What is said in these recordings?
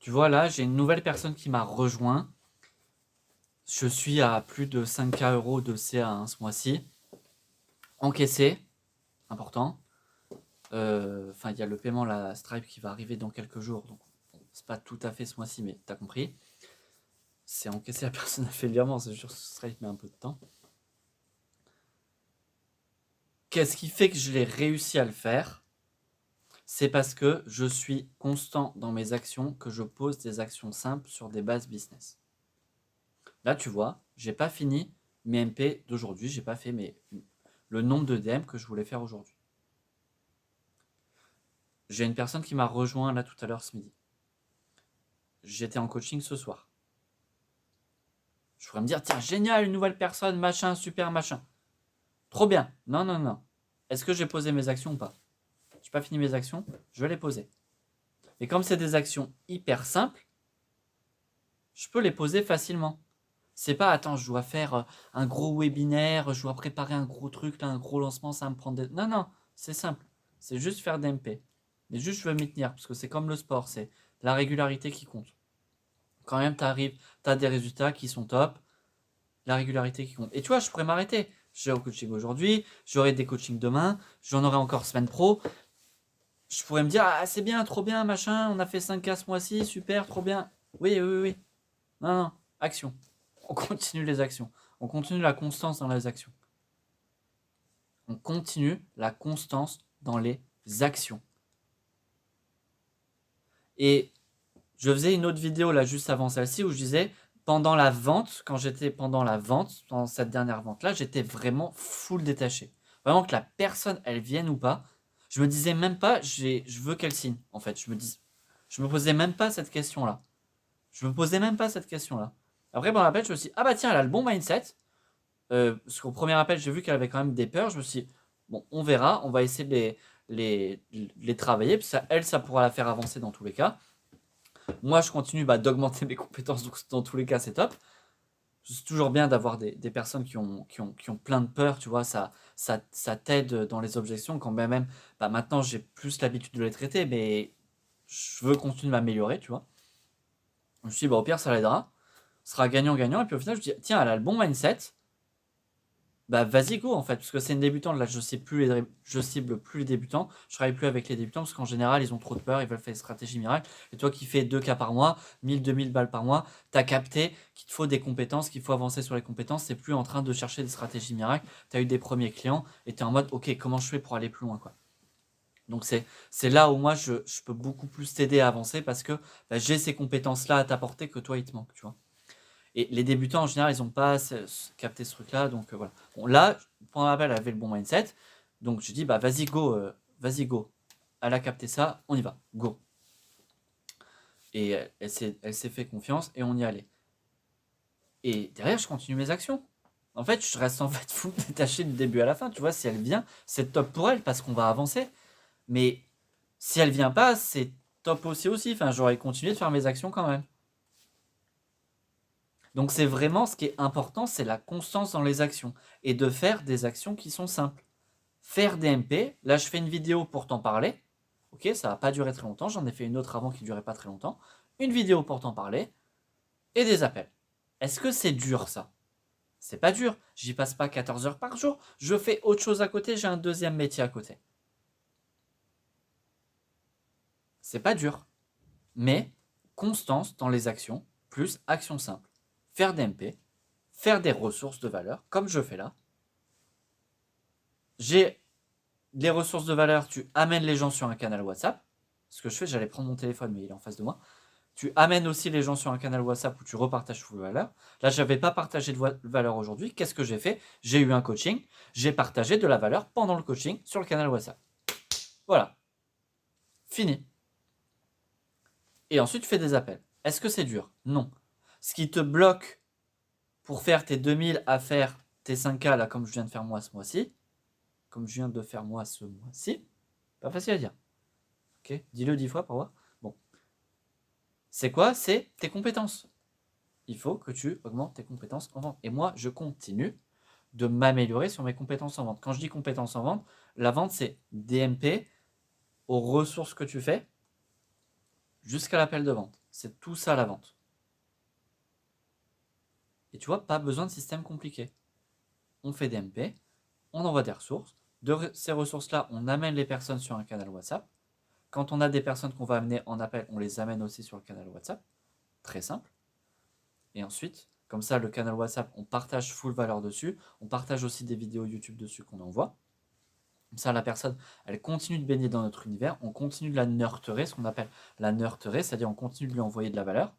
Tu vois, là, j'ai une nouvelle personne qui m'a rejoint. Je suis à plus de 5K euros de CA ce mois-ci. Encaissé, important. Enfin, il y a le paiement, la Stripe qui va arriver dans quelques jours. Donc, bon, c'est pas tout à fait ce mois-ci, mais t'as compris. C'est encaissé, la personne a fait le virement. C'est sûr que Stripe met un peu de temps. Qu'est-ce qui fait que je l'ai réussi à le faire? C'est parce que je suis constant dans mes actions, que je pose des actions simples sur des bases business. Là, tu vois, j'ai pas fini mes MP d'aujourd'hui, j'ai pas fait le nombre de DM que je voulais faire aujourd'hui. J'ai une personne qui m'a rejoint là tout à l'heure ce midi. J'étais en coaching ce soir. Je pourrais me dire, tiens, génial, une nouvelle personne, machin, super, machin. Trop bien. Non, non, non. Est-ce que j'ai posé mes actions ou pas? J'ai pas fini mes actions, je vais les poser. Et comme c'est des actions hyper simples, je peux les poser facilement. C'est pas, attends, je dois faire un gros webinaire, je dois préparer un gros truc, là, un gros lancement, ça va me prendre des... Non, non, c'est simple. C'est juste faire des MP. Mais juste, je veux m'y tenir, parce que c'est comme le sport, c'est la régularité qui compte. Quand même, t'as des résultats qui sont top, la régularité qui compte. Et tu vois, je pourrais m'arrêter. J'ai au coaching aujourd'hui, j'aurai des coachings demain, j'en aurai encore semaine pro. Je pourrais me dire, ah, c'est bien, trop bien, machin, on a fait 5K ce mois-ci, super, trop bien. Oui, oui, oui. Non, non, action. On continue les actions. On continue la constance dans les actions. On continue la constance dans les actions. Et je faisais une autre vidéo là juste avant celle-ci où je disais pendant la vente, quand j'étais pendant la vente, dans cette dernière vente-là, j'étais vraiment full détaché. Vraiment que la personne, elle vienne ou pas, je me disais même pas, je veux qu'elle signe. En fait, je me posais même pas cette question-là. Je me posais même pas cette question-là. Après, pendant l'appel, je me suis dit, ah bah tiens, elle a le bon mindset. Parce qu'au premier appel, j'ai vu qu'elle avait quand même des peurs. Je me suis dit, bon, on verra, on va essayer de les travailler. Puis ça, elle, ça pourra la faire avancer dans tous les cas. Moi, je continue d'augmenter mes compétences, donc dans tous les cas, c'est top. C'est toujours bien d'avoir des personnes qui ont plein de peurs, tu vois, ça t'aide dans les objections, quand même, maintenant j'ai plus l'habitude de les traiter, mais je veux continuer de m'améliorer, tu vois. Je me suis dit, au pire, ça l'aidera, ce sera gagnant-gagnant, et puis au final, je me dis, tiens, elle a le bon mindset, vas-y go en fait, parce que c'est une débutante, là je cible plus les débutants, je travaille plus avec les débutants, parce qu'en général ils ont trop de peur, ils veulent faire des stratégies miracles, et toi qui fais 2K par mois, 1000-2000 balles par mois, t'as capté qu'il te faut des compétences, qu'il faut avancer sur les compétences, c'est plus en train de chercher des stratégies miracles, t'as eu des premiers clients, et t'es en mode, ok, comment je fais pour aller plus loin, quoi. Donc c'est là où moi je peux beaucoup plus t'aider à avancer, parce que j'ai ces compétences-là à t'apporter que toi il te manque, tu vois. Et les débutants, en général, ils n'ont pas capté ce truc-là. Donc voilà. Bon, là, pendant l'appel, elle avait le bon mindset. Donc je dis, vas-y, go. Vas-y, go. Elle a capté ça, on y va. Go. Et elle s'est fait confiance et on y allait. Et derrière, je continue mes actions. En fait, je reste en fait fou détaché du début à la fin. Tu vois, si elle vient, c'est top pour elle parce qu'on va avancer. Mais si elle vient pas, c'est top aussi. Enfin, j'aurais continué de faire mes actions quand même. Donc c'est vraiment ce qui est important, c'est la constance dans les actions et de faire des actions qui sont simples. Faire des MP, là je fais une vidéo pour t'en parler. Ok, ça va pas durer très longtemps, j'en ai fait une autre avant qui durait pas très longtemps. Une vidéo pour t'en parler et des appels. Est-ce que c'est dur ça? C'est pas dur, j'y passe pas 14 heures par jour, je fais autre chose à côté, j'ai un deuxième métier à côté. C'est pas dur, mais constance dans les actions plus action simple. Faire des MP, faire des ressources de valeur comme je fais là. J'ai des ressources de valeur, tu amènes les gens sur un canal WhatsApp. Ce que je fais, j'allais prendre mon téléphone, mais il est en face de moi. Tu amènes aussi les gens sur un canal WhatsApp où tu repartages toutes les valeurs. Là, je n'avais pas partagé de valeur aujourd'hui. Qu'est-ce que j'ai fait? J'ai eu un coaching. J'ai partagé de la valeur pendant le coaching sur le canal WhatsApp. Voilà. Fini. Et ensuite, tu fais des appels. Est-ce que c'est dur? Non. Ce qui te bloque pour faire tes 2000 à faire tes 5K, là, comme je viens de faire moi ce mois-ci, pas facile à dire. Ok, dis-le 10 fois pour voir. Bon. C'est quoi? C'est tes compétences. Il faut que tu augmentes tes compétences en vente. Et moi, je continue de m'améliorer sur mes compétences en vente. Quand je dis compétences en vente, la vente, c'est DMP aux ressources que tu fais jusqu'à l'appel de vente. C'est tout ça la vente. Et tu vois, pas besoin de système compliqué. On fait des MP, on envoie des ressources. De ces ressources-là, on amène les personnes sur un canal WhatsApp. Quand on a des personnes qu'on va amener en appel, on les amène aussi sur le canal WhatsApp. Très simple. Et ensuite, comme ça, le canal WhatsApp, on partage full valeur dessus. On partage aussi des vidéos YouTube dessus qu'on envoie. Comme ça, la personne, elle continue de baigner dans notre univers. On continue de la nurturer, ce qu'on appelle la nurturer, c'est-à-dire on continue de lui envoyer de la valeur.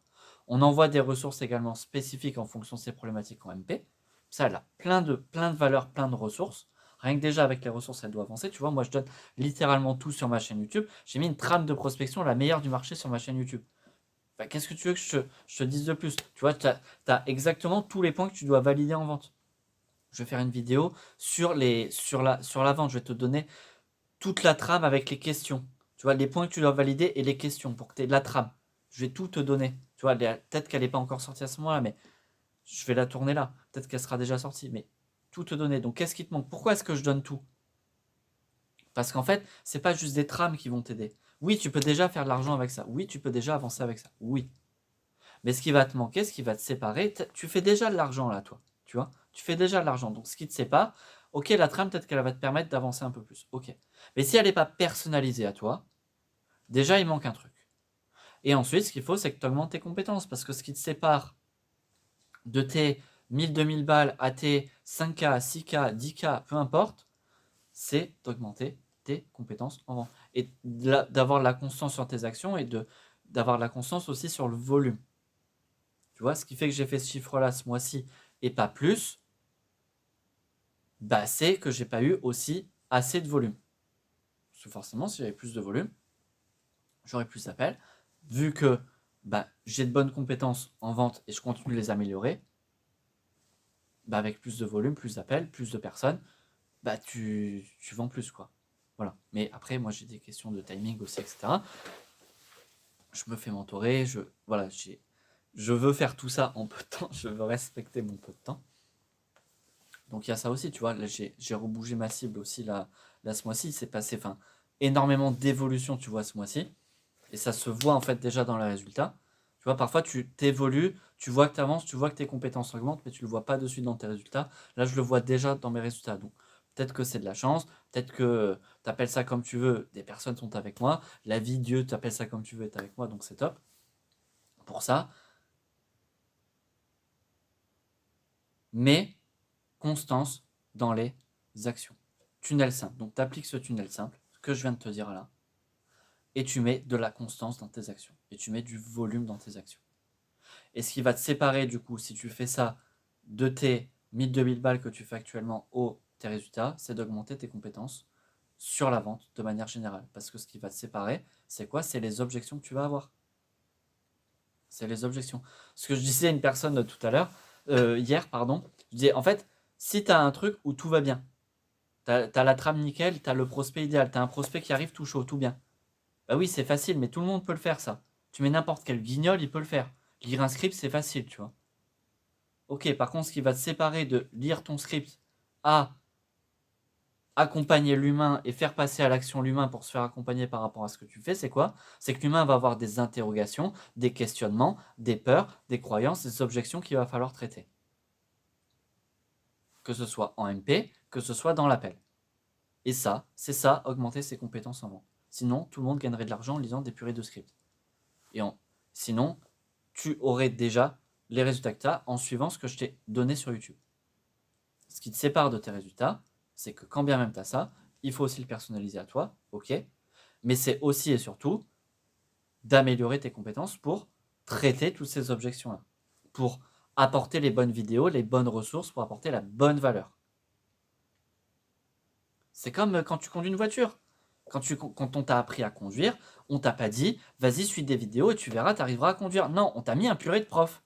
On envoie des ressources également spécifiques en fonction de ses problématiques en MP. Ça, elle a plein de valeurs, plein de ressources. Rien que déjà avec les ressources, elle doit avancer. Tu vois, moi, je donne littéralement tout sur ma chaîne YouTube. J'ai mis une trame de prospection, la meilleure du marché sur ma chaîne YouTube. Enfin, qu'est-ce que tu veux que je te dise de plus? Tu vois, tu as exactement tous les points que tu dois valider en vente. Je vais faire une vidéo sur la vente. Je vais te donner toute la trame avec les questions. Tu vois, les points que tu dois valider et les questions pour que tu aies de la trame. Je vais tout te donner. Tu vois, peut-être qu'elle n'est pas encore sortie à ce moment-là, mais je vais la tourner là. Peut-être qu'elle sera déjà sortie, mais tout te donner. Donc, qu'est-ce qui te manque? Pourquoi est-ce que je donne tout? Parce qu'en fait, c'est pas juste des trames qui vont t'aider. Oui, tu peux déjà faire de l'argent avec ça. Oui, tu peux déjà avancer avec ça. Oui. Mais ce qui va te manquer, ce qui va te séparer, tu fais déjà de l'argent là, toi. Tu vois, tu fais déjà de l'argent. Donc, ce qui te sépare, ok, la trame, peut-être qu'elle va te permettre d'avancer un peu plus. Ok. Mais si elle n'est pas personnalisée à toi, déjà, il manque un truc. Et ensuite, ce qu'il faut, c'est que tu augmentes tes compétences. Parce que ce qui te sépare de tes 1000-2000 balles à tes 5K, 6K, 10K, peu importe, c'est d'augmenter tes compétences en vente. Et d'avoir la constance sur tes actions et d'avoir la constance aussi sur le volume. Tu vois, ce qui fait que j'ai fait ce chiffre-là ce mois-ci et pas plus, bah, c'est que j'ai pas eu aussi assez de volume. Parce que forcément, si j'avais plus de volume, j'aurais plus d'appels. Vu que bah, j'ai de bonnes compétences en vente et je continue de les améliorer, bah, avec plus de volume, plus d'appels, plus de personnes, bah, tu vends plus, quoi. Voilà. Mais après, moi, j'ai des questions de timing aussi, etc. Je me fais mentorer, voilà, je veux faire tout ça en peu de temps, je veux respecter mon peu de temps. Donc il y a ça aussi, tu vois, là j'ai rebougé ma cible aussi là ce mois-ci, il s'est passé énormément d'évolution, tu vois, ce mois-ci. Et ça se voit en fait déjà dans les résultats. Tu vois, parfois tu t'évolues, tu vois que tu avances, tu vois que tes compétences augmentent, mais tu ne le vois pas de suite dans tes résultats. Là, je le vois déjà dans mes résultats. Donc peut-être que c'est de la chance, peut-être que tu appelles ça comme tu veux, des personnes sont avec moi, la vie, Dieu, tu appelles ça comme tu veux, est avec moi, donc c'est top. Pour ça, mais constance dans les actions. Tunnel simple. Donc tu appliques ce tunnel simple, ce que je viens de te dire là, et tu mets de la constance dans tes actions. Et tu mets du volume dans tes actions. Et ce qui va te séparer du coup, si tu fais ça, de tes 1000-2000 balles que tu fais actuellement aux tes résultats, c'est d'augmenter tes compétences sur la vente de manière générale. Parce que ce qui va te séparer, c'est quoi? C'est les objections que tu vas avoir. C'est les objections. Ce que je disais à une personne tout à l'heure, hier, pardon, je disais, en fait, si tu as un truc où tout va bien, tu as la trame nickel, tu as le prospect idéal, tu as un prospect qui arrive tout chaud, tout bien. Bah oui, c'est facile, mais tout le monde peut le faire, ça. Tu mets n'importe quel guignol, il peut le faire. Lire un script, c'est facile, tu vois. Ok, par contre, ce qui va te séparer de lire ton script à accompagner l'humain et faire passer à l'action l'humain pour se faire accompagner par rapport à ce que tu fais, c'est quoi? C'est que l'humain va avoir des interrogations, des questionnements, des peurs, des croyances, des objections qu'il va falloir traiter. Que ce soit en MP, que ce soit dans l'appel. Et ça, c'est ça, augmenter ses compétences en vente. Sinon, tout le monde gagnerait de l'argent en lisant des purées de script. Sinon, tu aurais déjà les résultats que tu as en suivant ce que je t'ai donné sur YouTube. Ce qui te sépare de tes résultats, c'est que quand bien même tu as ça, il faut aussi le personnaliser à toi, ok, mais c'est aussi et surtout d'améliorer tes compétences pour traiter toutes ces objections-là, pour apporter les bonnes vidéos, les bonnes ressources, pour apporter la bonne valeur. C'est comme quand tu conduis une voiture. Quand on t'a appris à conduire, on t'a pas dit, vas-y, suis des vidéos et tu verras, tu arriveras à conduire. Non, on t'a mis un purée de prof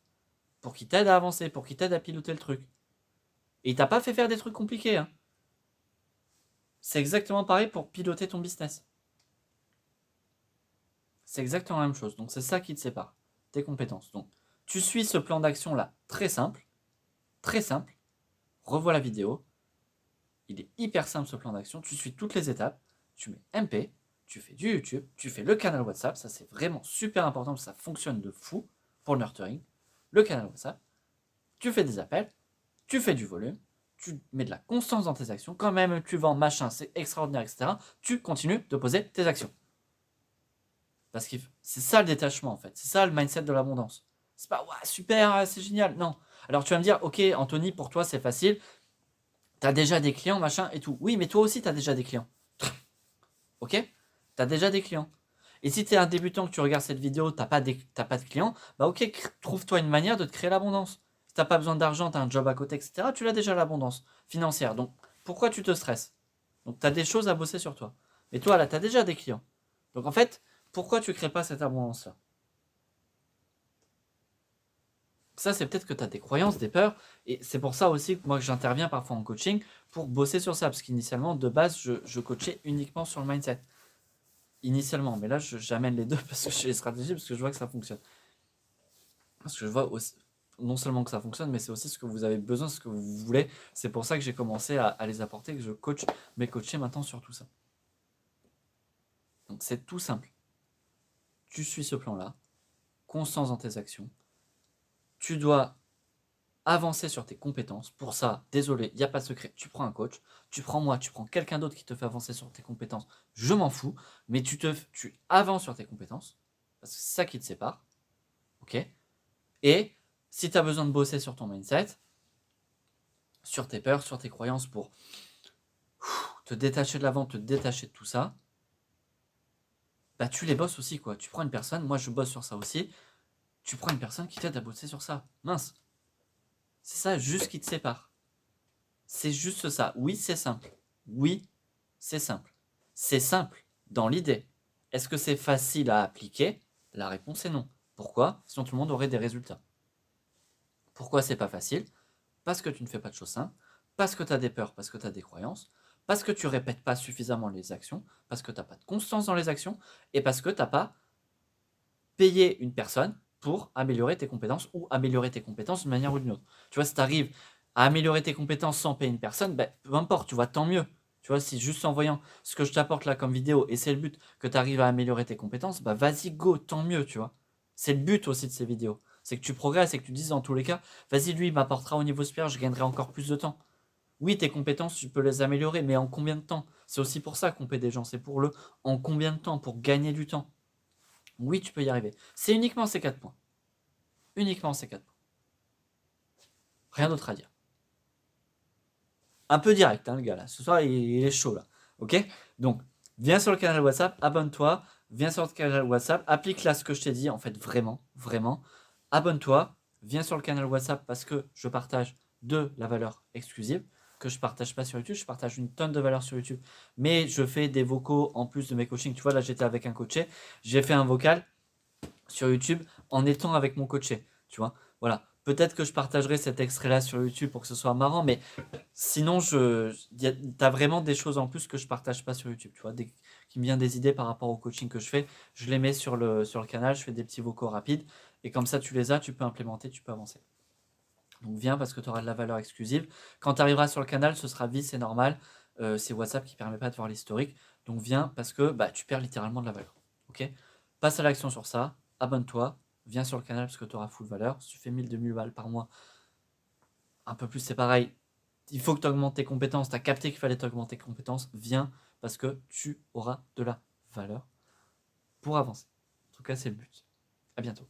pour qu'il t'aide à avancer, pour qu'il t'aide à piloter le truc. Et il t'a pas fait faire des trucs compliqués. Hein. C'est exactement pareil pour piloter ton business. C'est exactement la même chose. Donc c'est ça qui te sépare, tes compétences. Donc tu suis ce plan d'action là, très simple, très simple. Revois la vidéo. Il est hyper simple ce plan d'action. Tu suis toutes les étapes. Tu mets MP, tu fais du YouTube, tu fais le canal WhatsApp, ça c'est vraiment super important parce que ça fonctionne de fou pour le nurturing. Le canal WhatsApp, tu fais des appels, tu fais du volume, tu mets de la constance dans tes actions, quand même tu vends machin, c'est extraordinaire, etc. Tu continues de poser tes actions. Parce que c'est ça le détachement en fait, c'est ça le mindset de l'abondance. C'est pas ouais, super, c'est génial, non. Alors tu vas me dire, ok Anthony, pour toi c'est facile, t'as déjà des clients, machin et tout. Oui, mais toi aussi t'as déjà des clients. Ok? T'as déjà des clients. Et si t'es un débutant que tu regardes cette vidéo, t'as pas de clients, bah ok, trouve-toi une manière de te créer l'abondance. Si t'as pas besoin d'argent, t'as un job à côté, etc., tu l'as déjà l'abondance financière. Donc pourquoi tu te stresses? Donc t'as des choses à bosser sur toi. Mais toi là, t'as déjà des clients. Donc en fait, pourquoi tu crées pas cette abondance-là? Ça, c'est peut-être que tu as des croyances, des peurs, et c'est pour ça aussi que moi que j'interviens parfois en coaching pour bosser sur ça, parce qu'initialement, de base, je coachais uniquement sur le mindset. Initialement, mais là, j'amène les deux parce que j'ai les stratégies, parce que je vois que ça fonctionne. Parce que je vois aussi, non seulement que ça fonctionne, mais c'est aussi ce que vous avez besoin, ce que vous voulez. C'est pour ça que j'ai commencé à les apporter, que je coach mes coachés maintenant sur tout ça. Donc c'est tout simple. Tu suis ce plan-là, constance dans tes actions. Tu dois avancer sur tes compétences. Pour ça, désolé, il n'y a pas de secret. Tu prends un coach, tu prends moi, tu prends quelqu'un d'autre qui te fait avancer sur tes compétences. Je m'en fous, mais tu avances sur tes compétences, parce que c'est ça qui te sépare. Ok? Et si tu as besoin de bosser sur ton mindset, sur tes peurs, sur tes croyances pour te détacher de la vente, te détacher de tout ça, bah tu les bosses aussi quoi. Tu prends une personne, moi je bosse sur ça aussi, tu prends une personne qui t'aide à bosser sur ça. Mince. C'est ça juste qui te sépare. C'est juste ça. Oui, c'est simple. Oui, c'est simple. C'est simple dans l'idée. Est-ce que c'est facile à appliquer? La réponse est non. Pourquoi? Sinon tout le monde aurait des résultats. Pourquoi c'est pas facile? Parce que tu ne fais pas de choses simples, parce que tu as des peurs, parce que tu as des croyances, parce que tu répètes pas suffisamment les actions, parce que tu n'as pas de constance dans les actions, et parce que tu n'as pas payé une personne pour améliorer tes compétences ou améliorer tes compétences d'une manière ou d'une autre. Tu vois, si tu arrives à améliorer tes compétences sans payer une personne, ben, peu importe, tu vois, tant mieux. Tu vois, si juste en voyant ce que je t'apporte là comme vidéo, et c'est le but que tu arrives à améliorer tes compétences, bah vas-y, go, tant mieux, tu vois. C'est le but aussi de ces vidéos. C'est que tu progresses et que tu dises dans tous les cas, vas-y, lui, il m'apportera au niveau supérieur, je gagnerai encore plus de temps. Oui, tes compétences, tu peux les améliorer, mais en combien de temps? C'est aussi pour ça qu'on paie des gens, c'est pour le en combien de temps, pour gagner du temps. Oui, tu peux y arriver. C'est uniquement ces 4 points. Uniquement ces 4 points. Rien d'autre à dire. Un peu direct, hein, le gars, là. Ce soir, il est chaud, là. Ok? Donc, viens sur le canal WhatsApp, abonne-toi, viens sur le canal WhatsApp, applique là ce que je t'ai dit, en fait, vraiment, vraiment. Abonne-toi, viens sur le canal WhatsApp parce que je partage de la valeur exclusive que je partage pas sur YouTube. Je partage une tonne de valeur sur YouTube, mais je fais des vocaux en plus de mes coachings. Tu vois, là, j'étais avec un coaché, j'ai fait un vocal sur YouTube en étant avec mon coaché. Tu vois, voilà. Peut-être que je partagerai cet extrait-là sur YouTube pour que ce soit marrant, mais sinon, t'as vraiment des choses en plus que je partage pas sur YouTube. Tu vois, qui me viennent des idées par rapport au coaching que je fais. Je les mets sur le canal, je fais des petits vocaux rapides. Et comme ça, tu les as, tu peux implémenter, tu peux avancer. Donc viens parce que tu auras de la valeur exclusive. Quand tu arriveras sur le canal, ce sera vie, c'est normal. C'est WhatsApp qui ne permet pas de voir l'historique. Donc viens parce que bah, tu perds littéralement de la valeur. Ok? Passe à l'action sur ça, abonne-toi, viens sur le canal parce que tu auras full valeur. Si tu fais 1000-2000 balles par mois, un peu plus c'est pareil. Il faut que tu augmentes tes compétences. Tu as capté qu'il fallait augmenter tes compétences. Viens parce que tu auras de la valeur pour avancer. En tout cas, c'est le but. À bientôt.